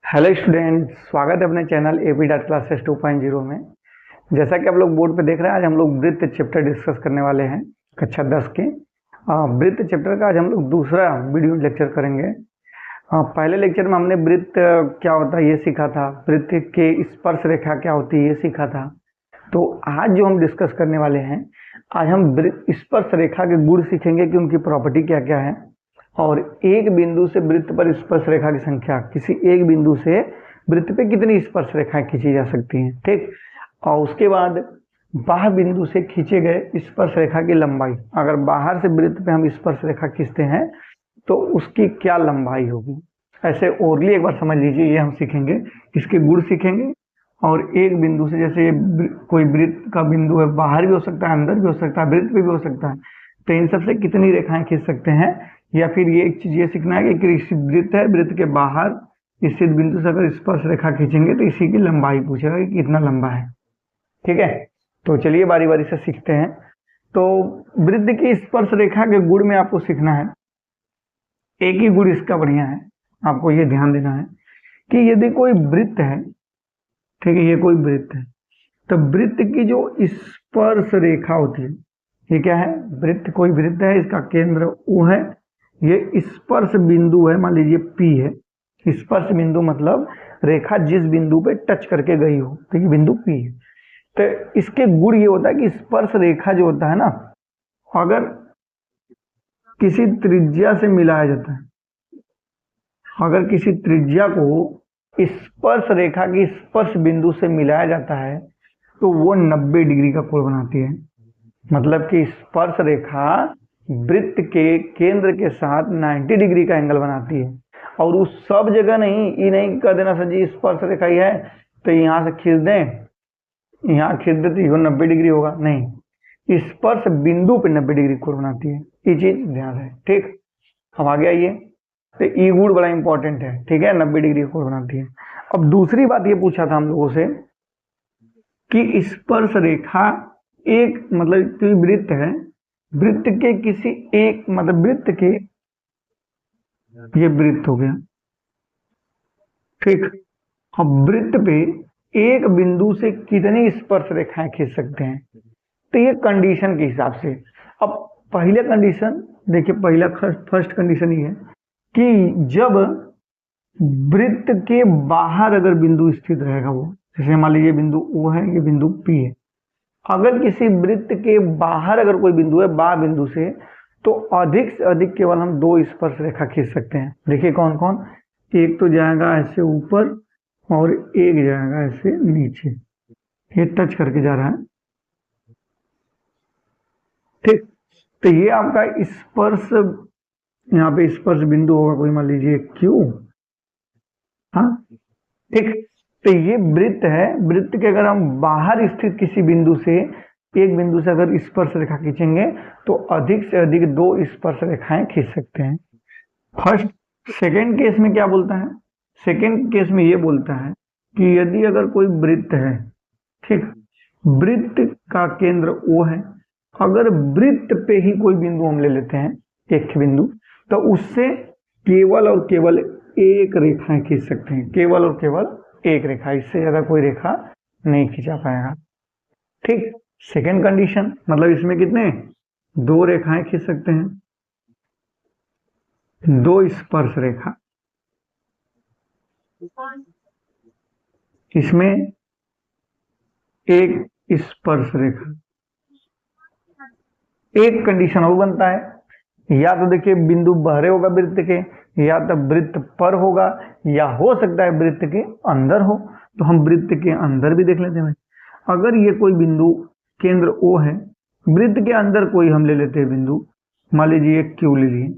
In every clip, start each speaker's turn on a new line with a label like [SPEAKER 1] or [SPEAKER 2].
[SPEAKER 1] Hello student, स्वागत है अपने चैनल एपी डाट क्लासेस 2.0 में। जैसा कि आप लोग बोर्ड पे देख रहे हैं, आज हम लोग वृत्त चैप्टर डिस्कस करने वाले हैं कक्षा 10 के। वृत्त चैप्टर का आज हम लोग दूसरा वीडियो लेक्चर करेंगे। पहले लेक्चर में हमने वृत्त क्या होता है ये सीखा था, वृत्त के स्पर्श रेखा क्या होती है ये सीखा था। तो आज जो हम डिस्कस करने वाले हैं, आज हम स्पर्श रेखा के गुण सीखेंगे कि उनकी प्रॉपर्टी क्या क्या है, और एक बिंदु से वृत्त पर स्पर्श रेखा की संख्या, किसी एक बिंदु से वृत्त पे कितनी स्पर्श रेखाएं खींची जा सकती हैं, ठीक। और उसके बाद बाह्य बिंदु से खींचे गए स्पर्श रेखा की लंबाई, अगर बाहर से वृत्त पे हम स्पर्श रेखा खींचते हैं तो उसकी क्या लंबाई होगी। ऐसे ओरली एक बार समझ लीजिए, ये हम सीखेंगे, इसके गुण सीखेंगे। और एक बिंदु से, जैसे कोई वृत्त का बिंदु है, बाहर भी हो सकता है, अंदर भी हो सकता है, वृत्त पे भी हो सकता है, तो इन सबसे कितनी रेखाएं खींच सकते हैं। या फिर ये एक चीज ये सीखना है कि इसी वृत्त है, वृत्त के बाहर स्थित बिंदु से अगर स्पर्श रेखा खींचेंगे तो इसी की लंबाई पूछेगा कि कितना लंबा है, ठीक है। तो चलिए बारी बारी से सीखते हैं। तो वृत्त की स्पर्श रेखा के गुण में आपको सीखना है, एक ही गुण इसका बढ़िया है, आपको ये ध्यान देना है कि यदि कोई वृत्त है, ठीक है, ये कोई वृत्त है, तो वृत्त की जो स्पर्श रेखा होती है, ये क्या है, वृत्त, कोई वृत्त है, इसका केंद्र O है, ये स्पर्श बिंदु है, मान लीजिए P है। स्पर्श बिंदु मतलब रेखा जिस बिंदु पे टच करके गई हो, तो ये बिंदु P है। तो इसके गुण ये होता है कि स्पर्श रेखा जो होता है ना, अगर किसी त्रिज्या से मिलाया जाता है, अगर किसी त्रिज्या को स्पर्श रेखा की स्पर्श बिंदु से मिलाया जाता है तो वो 90 डिग्री का कोण बनाती है। मतलब कि स्पर्श रेखा वृत्त के केंद्र के साथ 90 डिग्री का एंगल बनाती है। और उस सब जगह नहीं, ये नहीं कर देना सर जी स्पर्श रेखा ही है तो यहाँ से खींच दें, यहाँ खींच दे तो 90 डिग्री होगा, नहीं, स्पर्श बिंदु पे 90 डिग्री कोण बनाती है, ये चीज ध्यान है, ठीक। हम आगे आइए, तो ई गुण बड़ा इंपॉर्टेंट है, ठीक है, 90 डिग्री कोण बनाती है। अब दूसरी बात ये पूछा था हम लोगों से कि स्पर्श रेखा एक, मतलब कोई वृत्त है, वृत्त के किसी एक, मतलब वृत्त के, ये वृत्त हो गया, ठीक। अब वृत्त पे एक बिंदु से कितनी स्पर्श रेखाएं खींच सकते हैं, तो ये कंडीशन के हिसाब से। अब पहले कंडीशन देखिए, पहला फर्स्ट कंडीशन ये है कि जब वृत्त के बाहर अगर बिंदु स्थित रहेगा, वो जैसे मान लीजिए बिंदु O है, ये बिंदु P है, अगर किसी वृत्त के बाहर अगर कोई बिंदु है, बाह्य बिंदु से, तो अधिक से अधिक केवल हम 2 स्पर्श रेखा खींच सकते हैं। देखिए कौन कौन, एक तो जाएगा ऐसे ऊपर और एक जाएगा ऐसे नीचे, ये टच करके जा रहा है, ठीक। तो ये आपका स्पर्श, यहाँ पे स्पर्श बिंदु होगा कोई, मान लीजिए Q, हाँ, ठीक। तो ये वृत्त है, वृत्त के अगर हम बाहर स्थित किसी बिंदु से, एक बिंदु से अगर स्पर्श रेखा खींचेंगे तो अधिक से अधिक 2 स्पर्श रेखाएं खींच सकते हैं। फर्स्ट, सेकेंड केस में क्या बोलता है, सेकेंड केस में ये बोलता है कि यदि अगर कोई वृत्त है, ठीक, वृत्त का केंद्र O है, अगर वृत्त पे ही कोई बिंदु हम ले लेते हैं, एक बिंदु, तो उससे केवल और केवल एक रेखाएं खींच सकते हैं, केवल और केवल एक रेखा, इससे ज्यादा कोई रेखा नहीं खींचा पाएगा, ठीक। सेकेंड कंडीशन, मतलब इसमें कितने, 2 रेखाएं खींच सकते हैं, 2 स्पर्श रेखा, इसमें एक स्पर्श रेखा। एक कंडीशन और बनता है, या तो देखिए बिंदु बाहर होगा वृत्त के, या तो वृत्त पर होगा, या हो सकता है वृत्त के अंदर हो। तो हम वृत्त के अंदर भी देख लेते हैं। अगर ये कोई बिंदु केंद्र O है, वृत्त के अंदर कोई हम ले लेते हैं बिंदु, मान लीजिए Q ले लिए,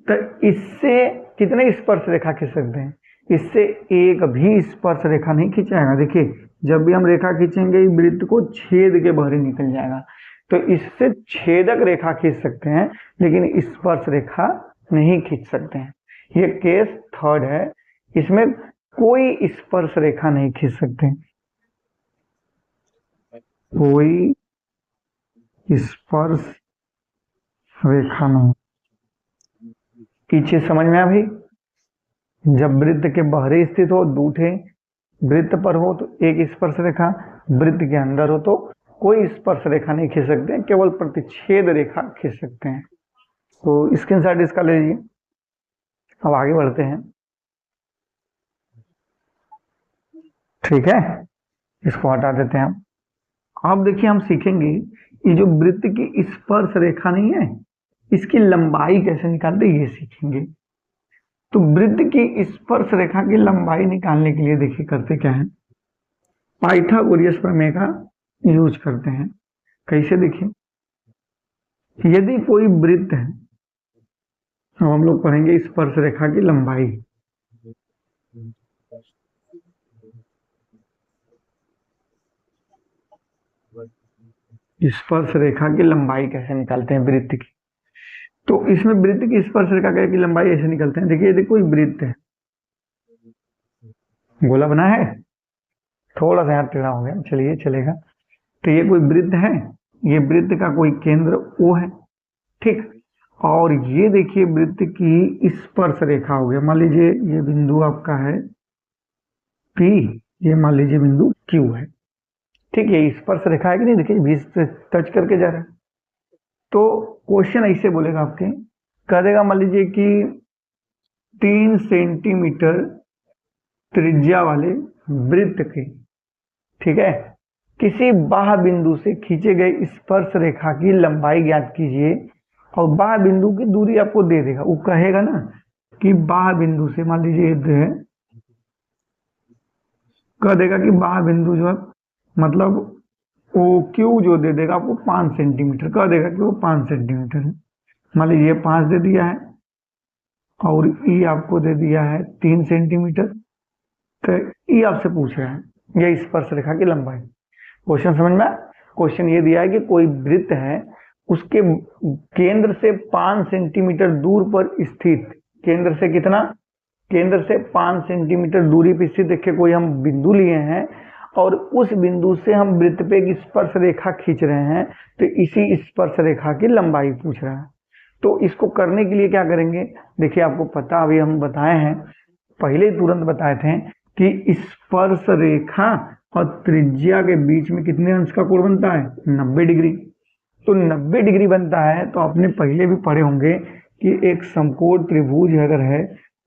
[SPEAKER 1] तो इससे कितने स्पर्श रेखा खींच सकते हैं, इससे एक भी स्पर्श रेखा नहीं खींचाएगा। देखिए जब भी हम रेखा खींचेंगे वृत्त को छेद के बाहर निकल जाएगा, तो इससे छेदक रेखा खींच सकते हैं लेकिन स्पर्श रेखा नहीं खींच सकते हैं। ये केस थर्ड है, इसमें कोई स्पर्श रेखा नहीं खींच सकते, कोई स्पर्श रेखा नहीं। पीछे समझ में आ भाई, जब वृत्त के बाहरी स्थित हो दूठे वृत्त पर हो तो एक स्पर्श रेखा, वृत्त के अंदर हो तो कोई स्पर्श रेखा नहीं खींच सकते हैं, केवल प्रतिच्छेद रेखा खींच सकते हैं। तो स्क्रीनशॉट इसका ले लीजिए। अब आगे बढ़ते हैं। ठीक है, इसको हटा देते हैं हम। अब देखिए हम सीखेंगे ये जो वृत्त की स्पर्श रेखा नहीं है, इसकी लंबाई कैसे निकालते हैं ये सीखेंगे। तो वृत्त की स्पर्श रेखा की लंबाई निकालने के लिए देखिए करते क्या है, पाइथागोरस प्रमेय का यूज करते हैं। कैसे देखिए, यदि कोई वृत्त है तो हम लोग पढ़ेंगे स्पर्श रेखा की लंबाई। स्पर्श रेखा की लंबाई कैसे निकालते हैं वृत्त की, तो इसमें वृत्त की स्पर्श रेखा की लंबाई ऐसे निकलते हैं। देखिए यदि कोई वृत्त है, गोला बना है, थोड़ा सा यहाँ टेढ़ा हो गया, चलिए चलेगा। तो ये कोई वृत्त है, ये वृत्त का कोई केंद्र O है, ठीक। और ये देखिए वृत्त की स्पर्श रेखा हो गया, मान लीजिए ये बिंदु आपका है P, ये मान लीजिए बिंदु Q है, ठीक है। स्पर्श रेखा है कि नहीं, देखिए बीच से टच करके जा रहा है। तो क्वेश्चन ऐसे बोलेगा आपके, कह देगा मान लीजिए कि 3 सेंटीमीटर त्रिज्या वाले वृत्त के, ठीक है, किसी बाह्य बिंदु से खींचे गए स्पर्श रेखा की लंबाई ज्ञात कीजिए। और बाह्य बिंदु की दूरी आपको दे देगा, वो कहेगा ना कि बाह्य बिंदु से, मान लीजिए है, कह देगा कि बाह्य बिंदु जो है मतलब वो क्यू जो दे देगा आपको 5 सेंटीमीटर, कह देगा कि वो 5 सेंटीमीटर है। मान लीजिए 5 दे दिया है और ई आपको दे दिया है 3 सेंटीमीटर। तो ई आपसे पूछ रहा है ये स्पर्श रेखा की लंबाई। क्वेश्चन समझ में? क्वेश्चन ये दिया है कि कोई वृत्त है, उसके केंद्र से 5 सेंटीमीटर दूर पर स्थित, केंद्र से कितना, केंद्र से 5 सेंटीमीटर दूरी पर स्थित देखिए कोई हम बिंदु लिए हैं और उस बिंदु से हम वृत्त पे एक स्पर्श रेखा खींच रहे हैं, तो इसी स्पर्श रेखा की लंबाई पूछ रहा है। तो इसको करने के लिए क्या करेंगे, देखिए आपको पता, अभी हम बताए हैं, पहले तुरंत बताए थे कि स्पर्श रेखा और त्रिज्या के बीच में कितने अंश का कोण बनता है, 90 डिग्री। तो 90 डिग्री बनता है, तो आपने पहले भी पढ़े होंगे कि एक समकोण त्रिभुज अगर है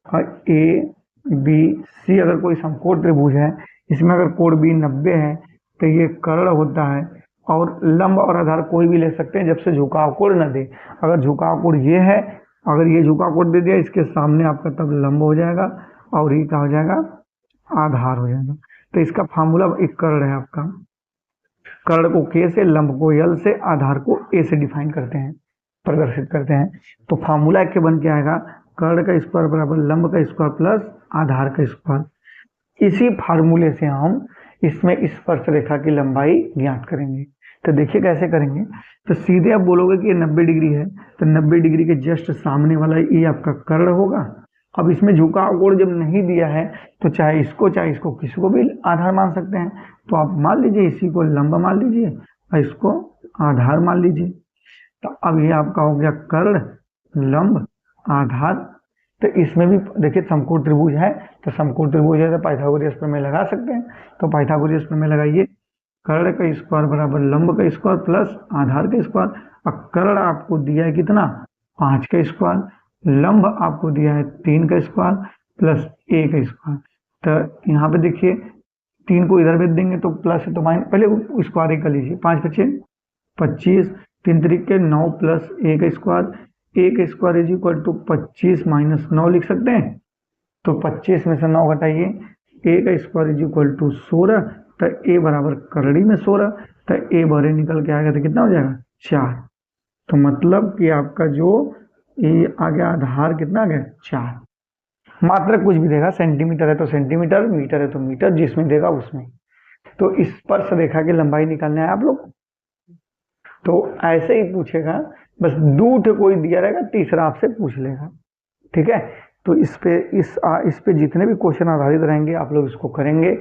[SPEAKER 1] ABC, अगर कोई समकोण त्रिभुज है, इसमें अगर कोण B 90 है तो ये कर्ण होता है। और लंब और आधार कोई भी ले सकते हैं जब से झुकाव कोण न दे। अगर झुकाव कोण ये है, अगर ये झुकाव कोण दे दिया इसके सामने आपका, तब लंब हो जाएगा और ये क्या हो जाएगा, आधार हो जाएगा। तो इसका फार्मूला एक कर्ण है आपका, कर्ण को K से, लंब को L से, आधार को A से डिफाइन करते हैं, प्रदर्शित करते हैं। तो फार्मूला के बन के आएगा कर्ण का स्क्वायर बराबर लंब का स्क्वायर प्लस आधार का स्क्वायर। इसी फार्मूले से हम इसमें स्पर्श रेखा की लंबाई ज्ञात करेंगे। तो देखिए कैसे करेंगे, तो सीधे आप बोलोगे कि ये 90 डिग्री है, तो 90 डिग्री के जस्ट सामने वाला ये आपका कर्ण होगा। अब इसमें झुकाव कोण जब नहीं दिया है तो चाहे इसको किसी को भी आधार मान सकते हैं। तो आप मान लीजिए इसी को लंब मान लीजिए और इसको आधार मान लीजिए। तो अब ये आपका हो गया कर्ण, लंब, आधार। तो इसमें भी देखिए समकोण त्रिभुज है, तो समकोण त्रिभुज है तो पाइथागोरस प्रमेय लगा सकते हैं। तो पाइथागोरस प्रमेय लगाइए, कर्ण का स्क्वायर बराबर लंब का स्क्वायर प्लस आधार का स्क्वायर। अब कर्ण आपको दिया है कितना, 5 का स्क्वायर, लंब आपको दिया है 3 का स्क्वायर प्लस A का स्क्वायर। तो यहाँ पे देखिए 3 को इधर भेज देंगे तो प्लस है तो माइनस, पहले स्क्वायर कर लीजिए, 5 × 5 = 25, 3 × 9 प्लस A का स्क्वायर, A का स्क्वायर इज इक्वल टू 25 - 9 लिख सकते हैं। तो 25 में से 9 घटाइए, A का स्क्वायर इज इक्वल टू 16। तो A बराबर करड़ी में 16, तो A बाहर निकल के आएगा तो कितना हो जाएगा, 4। तो मतलब कि आपका जो ये आ गया आधार कितना आ गया, 4। मात्र कुछ भी देगा, सेंटीमीटर है तो सेंटीमीटर, मीटर है तो मीटर, जिसमें देगा उसमें। तो स्पर्श रेखा की लंबाई निकालना है आप लोग। तो ऐसे ही पूछेगा, बस दूठ कोई दिया रहेगा, तीसरा आपसे पूछ लेगा, ठीक है। तो इस पे जितने भी क्वेश्चन आधारित रहेंगे आप लोग इसको करेंगे।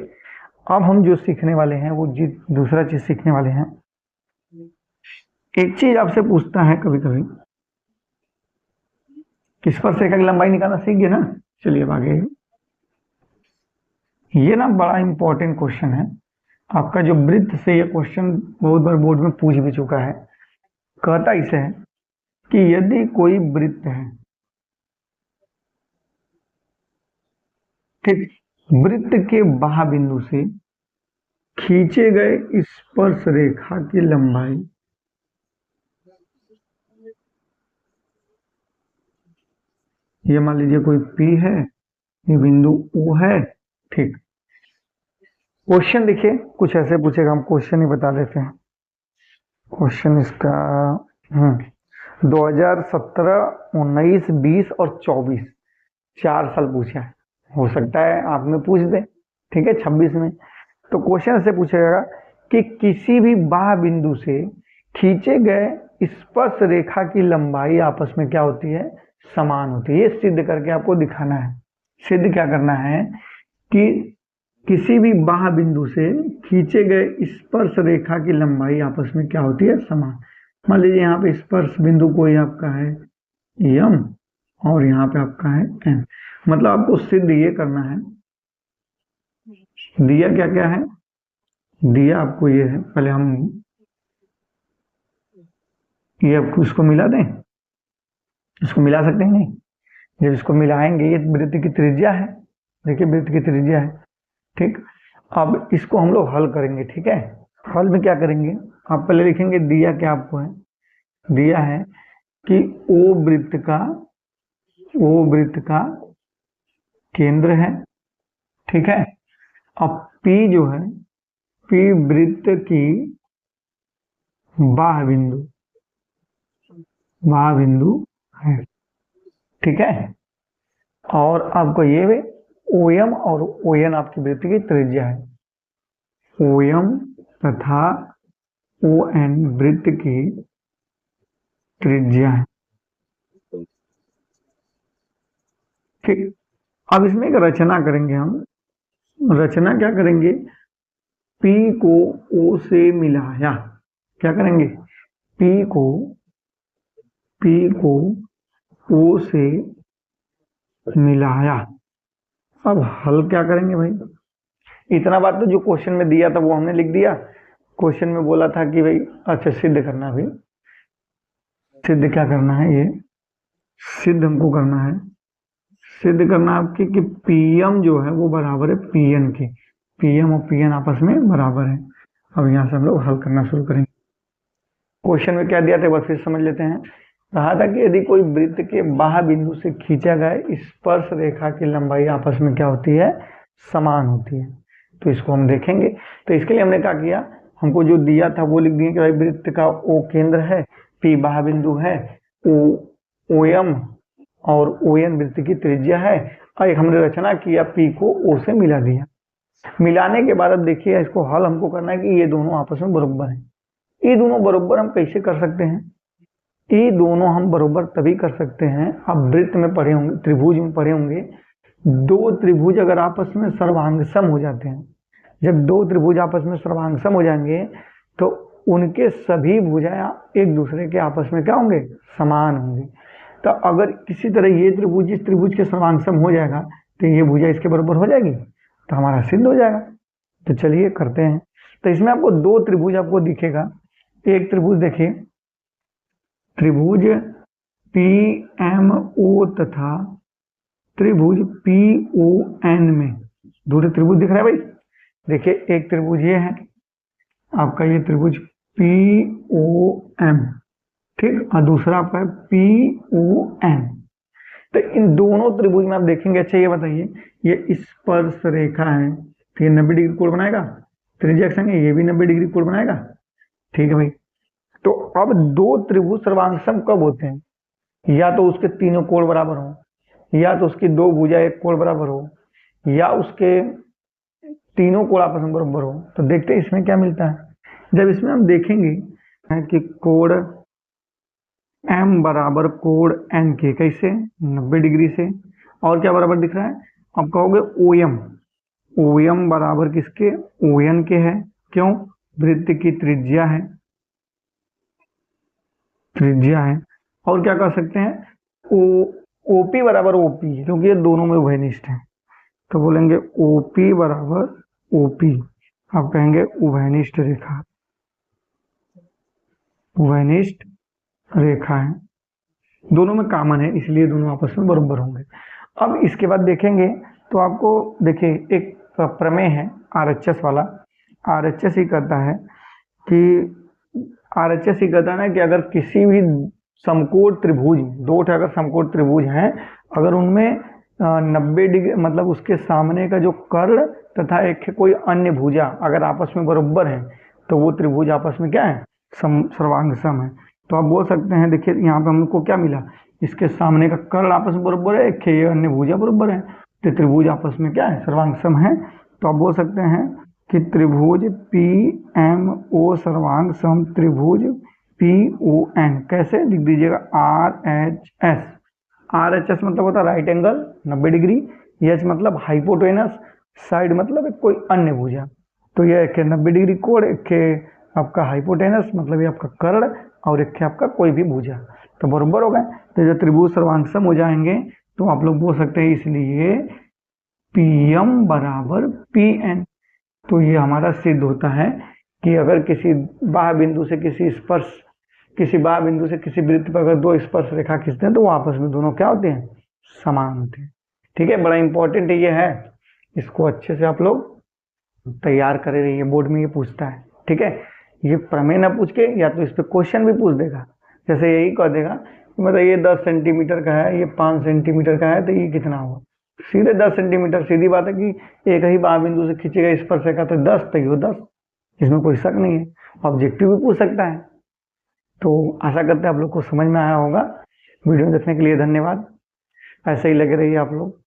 [SPEAKER 1] अब हम जो सीखने वाले हैं वो दूसरा चीज सीखने वाले हैं। एक चीज आपसे पूछता है कभी कभी, स्पर्श रेखा की लंबाई निकालना सीख गए ना, चलिए अब आगे। ये ना बड़ा इंपॉर्टेंट क्वेश्चन है आपका, जो वृत्त से ये क्वेश्चन बहुत बार बोर्ड में पूछ भी चुका है। कहता इसे है कि यदि कोई वृत्त है, ठीक, वृत्त के बाह्य बिंदु से खींचे गए स्पर्श रेखा की लंबाई, ये मान लीजिए कोई P है, ये बिंदु O है, ठीक। क्वेश्चन देखिए कुछ ऐसे पूछेगा, हम क्वेश्चन ही बता देते हैं। क्वेश्चन इसका 2017, 19, 20 और 24 4 साल पूछा है। हो सकता है आप में पूछ दे, ठीक है, 26 में। तो क्वेश्चन से पूछेगा कि किसी भी बाह्य बिंदु से खींचे गए स्पर्श रेखा की लंबाई आपस में क्या होती है, समान होती है। ये सिद्ध करके आपको दिखाना है। सिद्ध क्या करना है कि किसी भी बाह्य बिंदु से खींचे गए स्पर्श रेखा की लंबाई आपस में क्या होती है, समान। मान लीजिए यहाँ पे स्पर्श बिंदु कोई आपका है M और यहाँ पे आपका है N। मतलब आपको सिद्ध ये करना है, दिया क्या क्या है, दिया आपको ये है, पहले हम ये आपको इसको मिला दें, इसको मिला सकते हैं नहीं, जब इसको मिलाएंगे, ये वृत्त की त्रिज्या है, देखिए वृत्त की त्रिज्या है, ठीक। अब इसको हम लोग हल करेंगे, ठीक है। हल में क्या करेंगे, आप पहले लिखेंगे दिया क्या आपको है, दिया है कि O वृत्त का केंद्र है, ठीक है। अब P जो है, P वृत्त की बाह्य बिंदु है, ठीक है। और आपको ये भी OM और ON आपकी वृत्त की त्रिज्या है। OM तथा ON वृत्त की त्रिज्या है, ठीक। अब इसमें एक रचना करेंगे हम। रचना क्या करेंगे, P को O से मिलाया, क्या करेंगे, P को O से मिलाया। अब हल क्या करेंगे भाई, इतना बात तो जो क्वेश्चन में दिया था वो हमने लिख दिया। क्वेश्चन में बोला था कि भाई अच्छा सिद्ध करना, भाई सिद्ध क्या करना है, ये सिद्ध हमको करना है, सिद्ध करना आपके कि PM जो है वो बराबर है PN के, PM और PN आपस में बराबर है। अब यहाँ से हम लोग हल करना शुरू करेंगे। क्वेश्चन में क्या दिया था एक बार फिर समझ लेते हैं। कहा था कि यदि कोई वृत्त के बाह्य बिंदु से खींचा गया स्पर्श रेखा की लंबाई आपस में क्या होती है, समान होती है। तो इसको हम देखेंगे। तो इसके लिए हमने क्या किया, हमको जो दिया था वो लिख दिए कि भाई वृत्त का O केंद्र है, P बाह्य बिंदु है, OM और ON वृत्त की त्रिज्या है, और एक हमने रचना किया, P को O से मिला दिया। मिलाने के बाद अब देखिए इसको हल हमको करना है कि ये दोनों आपस में बराबर हैं। ये दोनों बराबर हम कैसे कर सकते हैं, ये दोनों हम बराबर तभी कर सकते हैं, आप वृत्त में पढ़े होंगे, त्रिभुज में पढ़े होंगे, दो त्रिभुज अगर आपस में सर्वांग सम हो जाते हैं, जब दो त्रिभुज आपस में सर्वांग सम हो जाएंगे तो उनके सभी भुजाएं एक दूसरे के आपस में क्या होंगे, समान होंगे। तो अगर किसी तरह ये त्रिभुज इस त्रिभुज के सर्वांग सम हो जाएगा तो ये भुजा इसके बराबर हो जाएगी, तो हमारा सिद्ध हो जाएगा। तो चलिए करते हैं। तो इसमें आपको दो त्रिभुज आपको दिखेगा। एक त्रिभुज देखिए, त्रिभुज PMO तथा त्रिभुज PON में दूसरे त्रिभुज दिख रहा है भाई। देखिए एक त्रिभुज ये है आपका, ये त्रिभुज POM, ठीक, और दूसरा आपका है PON। तो इन दोनों त्रिभुज में आप देखेंगे, अच्छा ये बताइए, ये स्पर्श रेखा है तो ये 90 डिग्री कोण बनाएगा, त्रिज्या एक्स है, ये भी 90 डिग्री कोण बनाएगा, ठीक है भाई। तो अब दो त्रिभुज सर्वांगसम कब होते हैं, या तो उसके तीनों कोण बराबर हो, या तो उसकी दो भुजा एक कोण बराबर हो, या उसके तीनों कोण आपस में बराबर हो। तो देखते हैं इसमें क्या मिलता है। जब इसमें हम देखेंगे कि कोण M बराबर कोण N के, कैसे, 90 डिग्री से, और क्या बराबर दिख रहा है, अब कहोगे OM बराबर किसके, ON के है, क्यों, वृत्त की त्रिज्या है, और क्या कर सकते हैं, OP बराबर OP, क्योंकि ये दोनों में उभयनिष्ठ है। तो बोलेंगे OP बराबर OP, आप कहेंगे उभयनिष्ठ रेखा, उभयनिष्ठ रेखा है, दोनों में कॉमन है इसलिए दोनों आपस में बराबर होंगे। अब इसके बाद देखेंगे तो आपको देखिए एक प्रमेय है RHS वाला, RHS ही कहता है कि RHS ही कहता है ना कि अगर किसी भी समकोण त्रिभुज, दो अगर समकोण त्रिभुज हैं, अगर उनमें 90 डिग्री मतलब उसके सामने का जो कर्ण तथा एक कोई अन्य भुजा अगर आपस में बराबर है तो वो त्रिभुज आपस में क्या है, सर्वांग सम है। तो आप बोल सकते हैं, देखिए यहाँ पे हमको क्या मिला, इसके सामने का कर्ण आपस में बराबर है, एक ये अन्य भुजा बराबर है, तो त्रिभुज आपस में क्या है, सर्वांग सम है। तो आप बोल सकते हैं कि त्रिभुज PMO सर्वांग सम त्रिभुज PON, कैसे लिख दीजिएगा, RHS, RHS मतलब होता है राइट एंगल 90 डिग्री, H मतलब हाइपोटेनस, साइड मतलब कोई अन्य भुजा, तो ये एक 90 डिग्री कोण, एक आपका हाइपोटेनस मतलब ये आपका कर्ण, और एक आपका कोई भी भुजा, तो बराबर हो गए। तो जब त्रिभुज सर्वांगसम हो जाएंगे तो आप लोग बोल सकते हैं इसलिए PM बराबर PN। तो ये हमारा सिद्ध होता है कि अगर किसी बाह्य बिंदु से किसी बाह्य बिंदु से किसी वृत्त पर अगर दो स्पर्श रेखा खींचते हैं तो वो आपस में दोनों क्या होते हैं, समान होते हैं। ठीक है, बड़ा इंपॉर्टेंट ये है, इसको अच्छे से आप लोग तैयार करे रहिए, बोर्ड में ये पूछता है। ठीक है, ये प्रमेय ना पूछ के या तो इस पे क्वेश्चन भी पूछ देगा, जैसे यही कह देगा मतलब ये 10 सेंटीमीटर का है, ये 5 सेंटीमीटर का है, तो ये कितना हुआ, सीधे 10 सेंटीमीटर, सीधी बात है कि एक ही बाह्य बिंदु से खींचेगा स्पर्श रेखा तो 10, तो ये 10, इसमें कोई शक नहीं है। ऑब्जेक्टिव भी पूछ सकता है। तो आशा करते हैं आप लोग को समझ में आया होगा। वीडियो देखने के लिए धन्यवाद, ऐसे ही लगे रहिए आप लोग।